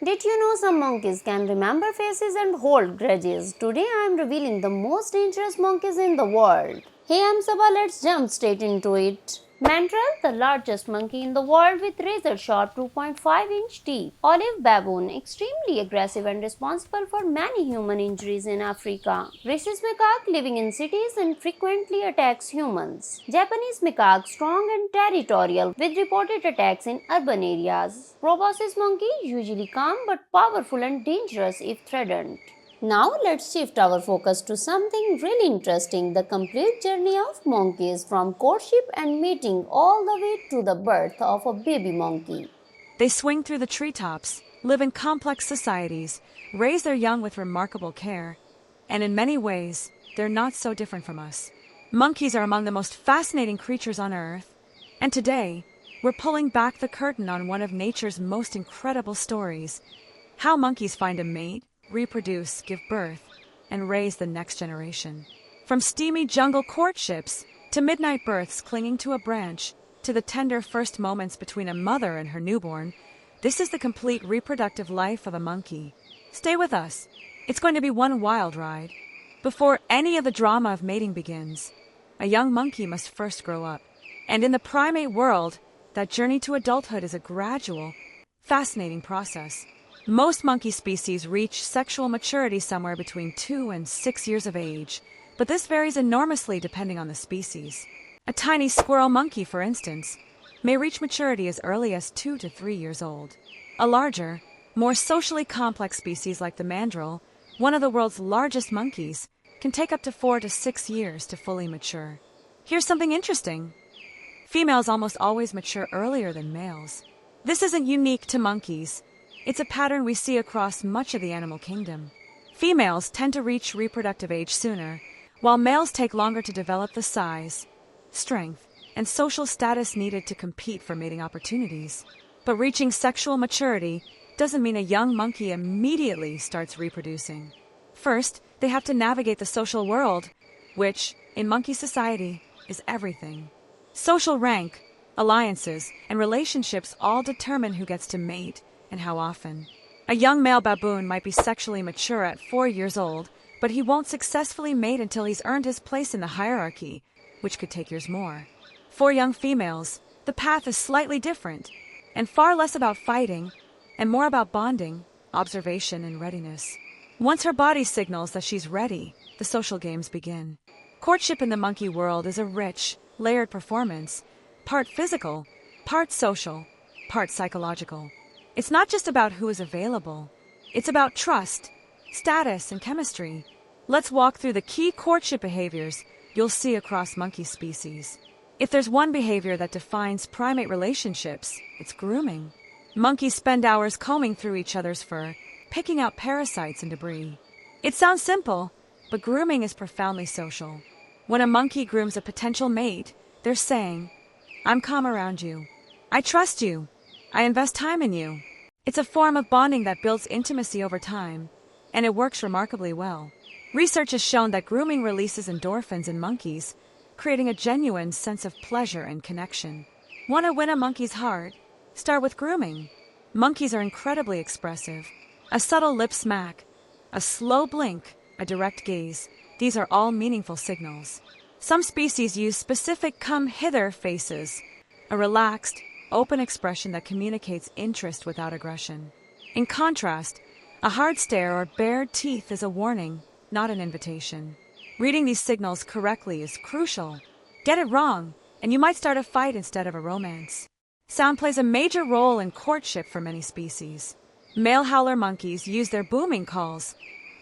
Did you know some monkeys can remember faces and hold grudges? Today I am revealing the most dangerous monkeys in the world. Hey, I'm Sabah, let's jump straight into it. Mandrill, the largest monkey in the world with razor-sharp 2.5-inch teeth. Olive baboon, extremely aggressive and responsible for many human injuries in Africa. Rhesus macaque, living in cities and frequently attacks humans. Japanese macaque, strong and territorial, with reported attacks in urban areas. Proboscis monkey, usually calm but powerful and dangerous if threatened. Now let's shift our focus to something really interesting, the complete journey of monkeys from courtship and mating all the way to the birth of a baby monkey. They swing through the treetops, live in complex societies, raise their young with remarkable care, and in many ways, they're not so different from us. Monkeys are among the most fascinating creatures on Earth, and today, we're pulling back the curtain on one of nature's most incredible stories: how monkeys find a mate, reproduce, give birth, and raise the next generation. From steamy jungle courtships to midnight births clinging to a branch, to the tender first moments between a mother and her newborn, this is the complete reproductive life of a monkey. Stay with us. It's going to be one wild ride. Before any of the drama of mating begins, a young monkey must first grow up. And in the primate world, that journey to adulthood is a gradual, fascinating process. Most monkey species reach sexual maturity somewhere between 2 and 6 years of age, but this varies enormously depending on the species. A tiny squirrel monkey, for instance, may reach maturity as early as 2 to 3 years old. A larger, more socially complex species like the mandrill, one of the world's largest monkeys, can take up to 4 to 6 years to fully mature. Here's something interesting. Females almost always mature earlier than males. This isn't unique to monkeys. It's a pattern we see across much of the animal kingdom. Females tend to reach reproductive age sooner, while males take longer to develop the size, strength, and social status needed to compete for mating opportunities. But reaching sexual maturity doesn't mean a young monkey immediately starts reproducing. First, they have to navigate the social world, which, in monkey society, is everything. Social rank, alliances, and relationships all determine who gets to mate and how often. A young male baboon might be sexually mature at 4 years old, but he won't successfully mate until he's earned his place in the hierarchy, which could take years more. For young females, the path is slightly different, and far less about fighting, and more about bonding, observation, and readiness. Once her body signals that she's ready, the social games begin. Courtship in the monkey world is a rich, layered performance, part physical, part social, part psychological. It's not just about who is available. It's about trust, status, and chemistry. Let's walk through the key courtship behaviors you'll see across monkey species. If there's one behavior that defines primate relationships, it's grooming. Monkeys spend hours combing through each other's fur, picking out parasites and debris. It sounds simple, but grooming is profoundly social. When a monkey grooms a potential mate, they're saying, "I'm calm around you. I trust you. I invest time in you." It's a form of bonding that builds intimacy over time, and it works remarkably well. Research has shown that grooming releases endorphins in monkeys, creating a genuine sense of pleasure and connection. Want to win a monkey's heart? Start with grooming. Monkeys are incredibly expressive. A subtle lip smack, a slow blink, a direct gaze, these are all meaningful signals. Some species use specific come hither faces, a relaxed, open expression that communicates interest without aggression. In contrast, a hard stare or bared teeth is a warning, not an invitation. Reading these signals correctly is crucial. Get it wrong, and you might start a fight instead of a romance. Sound plays a major role in courtship for many species. Male howler monkeys use their booming calls,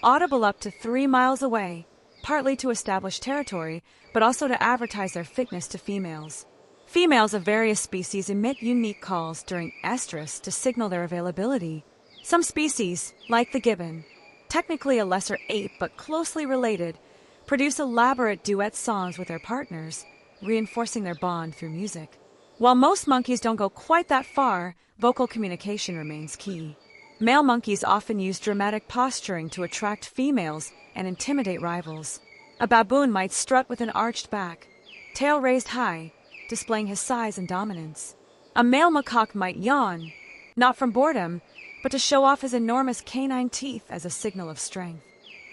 audible up to 3 miles away, partly to establish territory, but also to advertise their fitness to females. Females of various species emit unique calls during estrus to signal their availability. Some species, like the gibbon, technically a lesser ape but closely related, produce elaborate duet songs with their partners, reinforcing their bond through music. While most monkeys don't go quite that far, vocal communication remains key. Male monkeys often use dramatic posturing to attract females and intimidate rivals. A baboon might strut with an arched back, tail raised high, displaying his size and dominance. A male macaque might yawn, not from boredom, but to show off his enormous canine teeth as a signal of strength.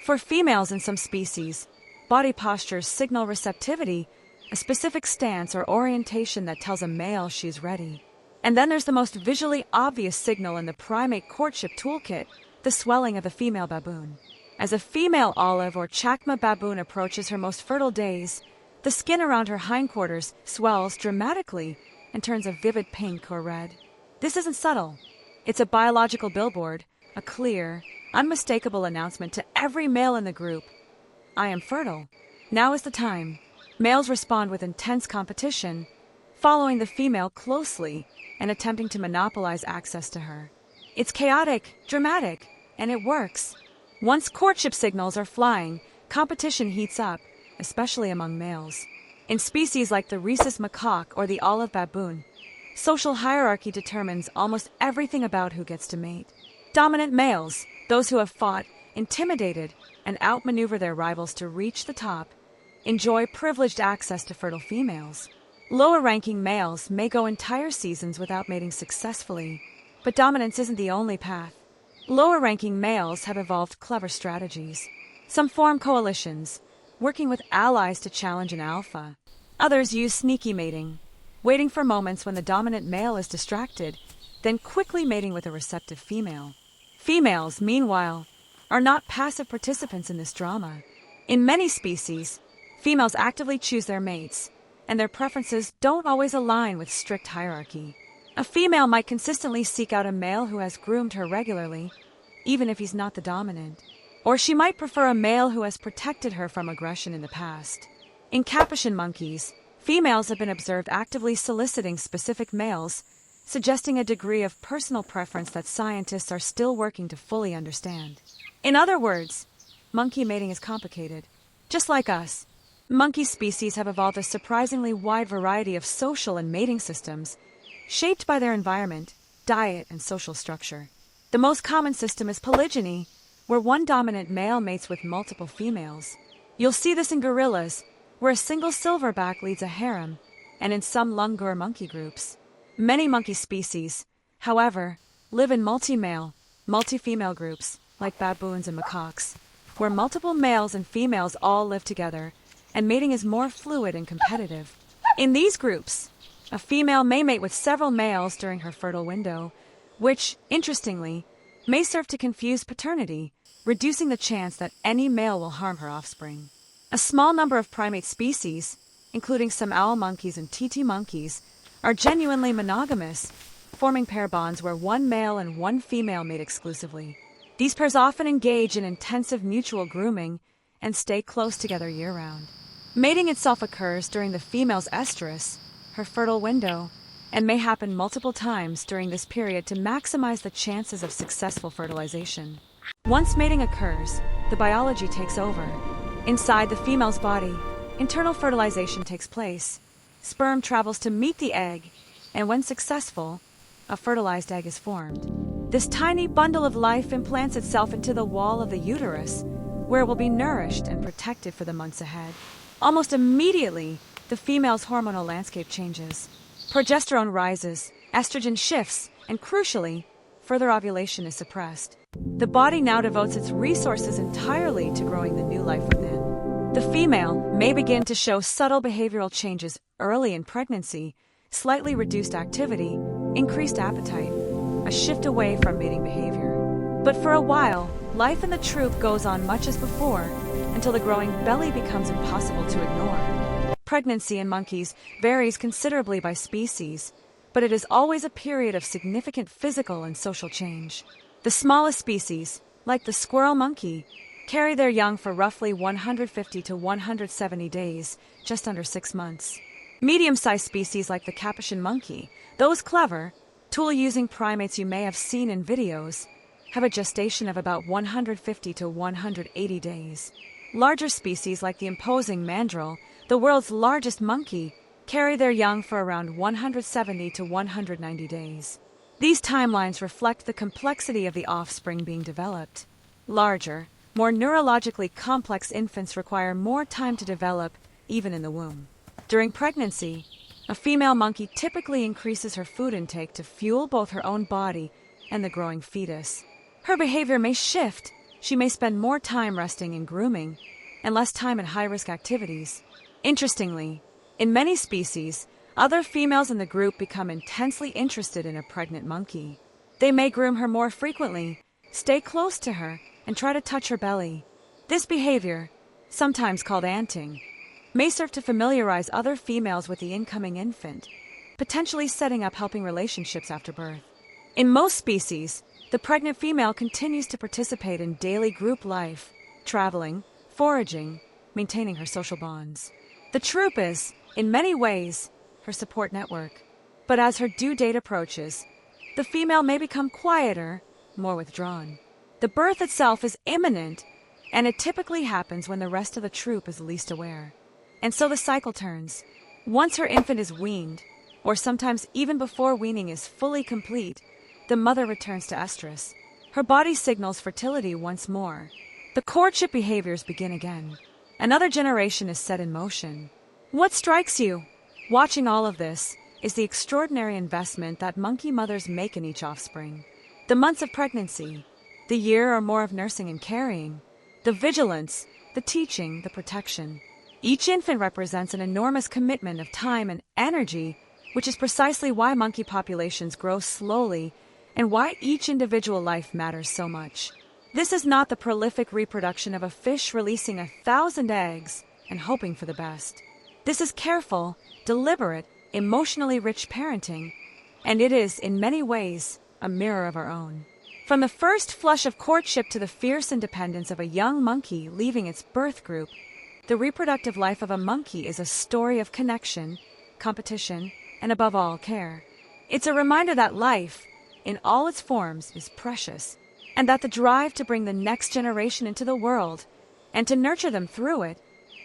For females in some species, body postures signal receptivity, a specific stance or orientation that tells a male she's ready. And then there's the most visually obvious signal in the primate courtship toolkit, the swelling of the female baboon. As a female olive or chacma baboon approaches her most fertile days, the skin around her hindquarters swells dramatically and turns a vivid pink or red. This isn't subtle. It's a biological billboard, a clear, unmistakable announcement to every male in the group. I am fertile. Now is the time. Males respond with intense competition, following the female closely and attempting to monopolize access to her. It's chaotic, dramatic, and it works. Once courtship signals are flying, competition heats up, especially among males. In species like the rhesus macaque or the olive baboon, social hierarchy determines almost everything about who gets to mate. Dominant males, those who have fought, intimidated, and outmaneuver their rivals to reach the top, enjoy privileged access to fertile females. Lower-ranking males may go entire seasons without mating successfully, but dominance isn't the only path. Lower-ranking males have evolved clever strategies. Some form coalitions, working with allies to challenge an alpha. Others use sneaky mating, waiting for moments when the dominant male is distracted, then quickly mating with a receptive female. Females, meanwhile, are not passive participants in this drama. In many species, females actively choose their mates, and their preferences don't always align with strict hierarchy. A female might consistently seek out a male who has groomed her regularly, even if he's not the dominant. Or she might prefer a male who has protected her from aggression in the past. In Capuchin monkeys, females have been observed actively soliciting specific males, suggesting a degree of personal preference that scientists are still working to fully understand. In other words, monkey mating is complicated. Just like us, monkey species have evolved a surprisingly wide variety of social and mating systems, shaped by their environment, diet, and social structure. The most common system is polygyny, where one dominant male mates with multiple females. You'll see this in gorillas, where a single silverback leads a harem, and in some langur monkey groups. Many monkey species, however, live in multi-male, multi-female groups, like baboons and macaques, where multiple males and females all live together, and mating is more fluid and competitive. In these groups, a female may mate with several males during her fertile window, which, interestingly, may serve to confuse paternity, reducing the chance that any male will harm her offspring. A small number of primate species, including some owl monkeys and titi monkeys, are genuinely monogamous, forming pair bonds where one male and one female mate exclusively. These pairs often engage in intensive mutual grooming and stay close together year-round. Mating itself occurs during the female's estrus, her fertile window, and may happen multiple times during this period to maximize the chances of successful fertilization. Once mating occurs, the biology takes over. Inside the female's body, internal fertilization takes place. Sperm travels to meet the egg, and when successful, a fertilized egg is formed. This tiny bundle of life implants itself into the wall of the uterus, where it will be nourished and protected for the months ahead. Almost immediately, the female's hormonal landscape changes. Progesterone rises, estrogen shifts, and crucially, further ovulation is suppressed. The body now devotes its resources entirely to growing the new life within. The female may begin to show subtle behavioral changes early in pregnancy, slightly reduced activity, increased appetite, a shift away from mating behavior. But for a while, life in the troop goes on much as before, until the growing belly becomes impossible to ignore. Pregnancy in monkeys varies considerably by species, but it is always a period of significant physical and social change. The smallest species, like the squirrel monkey, carry their young for roughly 150 to 170 days, just under 6 months. Medium-sized species like the capuchin monkey, those clever, tool-using primates you may have seen in videos, have a gestation of about 150 to 180 days. Larger species like the imposing mandrill, the world's largest monkey, carry their young for around 170 to 190 days. These timelines reflect the complexity of the offspring being developed. Larger, more neurologically complex infants require more time to develop, even in the womb. During pregnancy, a female monkey typically increases her food intake to fuel both her own body and the growing fetus. Her behavior may shift. She may spend more time resting and grooming, and less time in high-risk activities. Interestingly, in many species, other females in the group become intensely interested in a pregnant monkey. They may groom her more frequently, stay close to her, and try to touch her belly. This behavior, sometimes called anting, may serve to familiarize other females with the incoming infant, potentially setting up helping relationships after birth. In most species, the pregnant female continues to participate in daily group life, traveling, foraging, maintaining her social bonds. The troop is, in many ways, her support network. But as her due date approaches, the female may become quieter, more withdrawn. The birth itself is imminent, and it typically happens when the rest of the troop is least aware. And so the cycle turns. Once her infant is weaned, or sometimes even before weaning is fully complete, the mother returns to estrus. Her body signals fertility once more. The courtship behaviors begin again. Another generation is set in motion. What strikes you, watching all of this, is the extraordinary investment that monkey mothers make in each offspring. The months of pregnancy, the year or more of nursing and carrying, the vigilance, the teaching, the protection. Each infant represents an enormous commitment of time and energy, which is precisely why monkey populations grow slowly and why each individual life matters so much. This is not the prolific reproduction of a fish releasing 1,000 eggs and hoping for the best. This is careful, deliberate, emotionally rich parenting, and it is, in many ways, a mirror of our own. From the first flush of courtship to the fierce independence of a young monkey leaving its birth group, the reproductive life of a monkey is a story of connection, competition, and above all, care. It's a reminder that life, in all its forms, is precious, and that the drive to bring the next generation into the world, and to nurture them through it,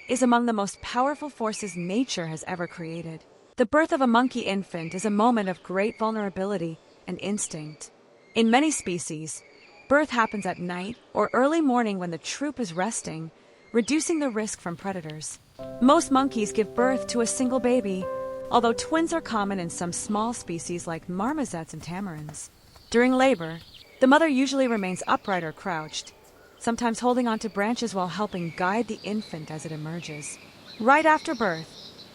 is among the most powerful forces nature has ever created. The birth of a monkey infant is a moment of great vulnerability and instinct. In many species, birth happens at night or early morning when the troop is resting, reducing the risk from predators. Most monkeys give birth to a single baby, although twins are common in some small species like marmosets and tamarins. During labor, the mother usually remains upright or crouched, sometimes holding onto branches while helping guide the infant as it emerges. Right after birth,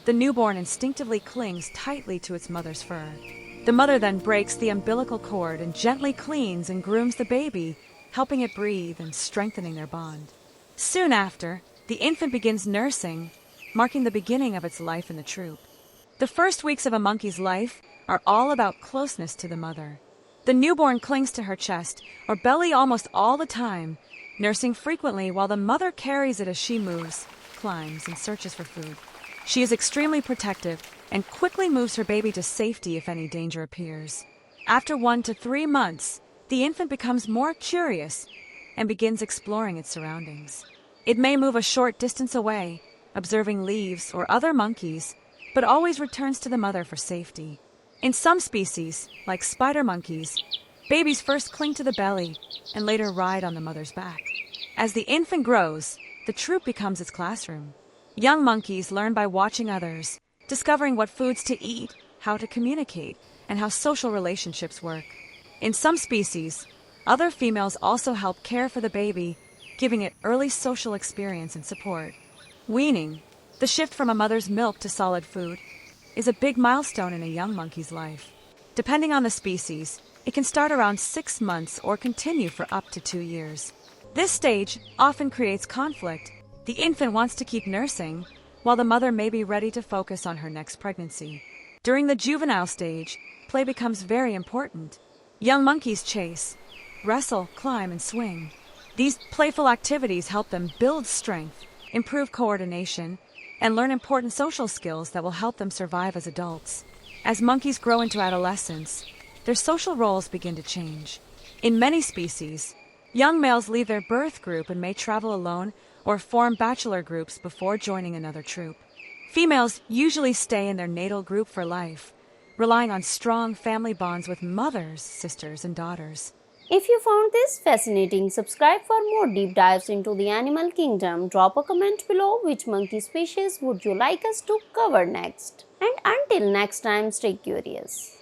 the newborn instinctively clings tightly to its mother's fur. The mother then breaks the umbilical cord and gently cleans and grooms the baby, helping it breathe and strengthening their bond. Soon after, the infant begins nursing, marking the beginning of its life in the troop. The first weeks of a monkey's life are all about closeness to the mother. The newborn clings to her chest or belly almost all the time, nursing frequently while the mother carries it as she moves, climbs, and searches for food. She is extremely protective and quickly moves her baby to safety if any danger appears. After 1 to 3 months, the infant becomes more curious and begins exploring its surroundings. It may move a short distance away, observing leaves or other monkeys, but always returns to the mother for safety. In some species, like spider monkeys, babies first cling to the belly and later ride on the mother's back. As the infant grows, the troop becomes its classroom. Young monkeys learn by watching others, discovering what foods to eat, how to communicate, and how social relationships work. In some species, other females also help care for the baby, giving it early social experience and support. Weaning, the shift from a mother's milk to solid food, is a big milestone in a young monkey's life. Depending on the species, it can start around 6 months or continue for up to 2 years. This stage often creates conflict. The infant wants to keep nursing, while the mother may be ready to focus on her next pregnancy. During the juvenile stage, play becomes very important. Young monkeys chase, wrestle, climb, and swing. These playful activities help them build strength, improve coordination, and learn important social skills that will help them survive as adults. As monkeys grow into adolescence, their social roles begin to change. In many species, young males leave their birth group and may travel alone or form bachelor groups before joining another troop. Females usually stay in their natal group for life, relying on strong family bonds with mothers, sisters, and daughters. If you found this fascinating, subscribe for more deep dives into the animal kingdom. Drop a comment below which monkey species would you like us to cover next. And until next time, stay curious.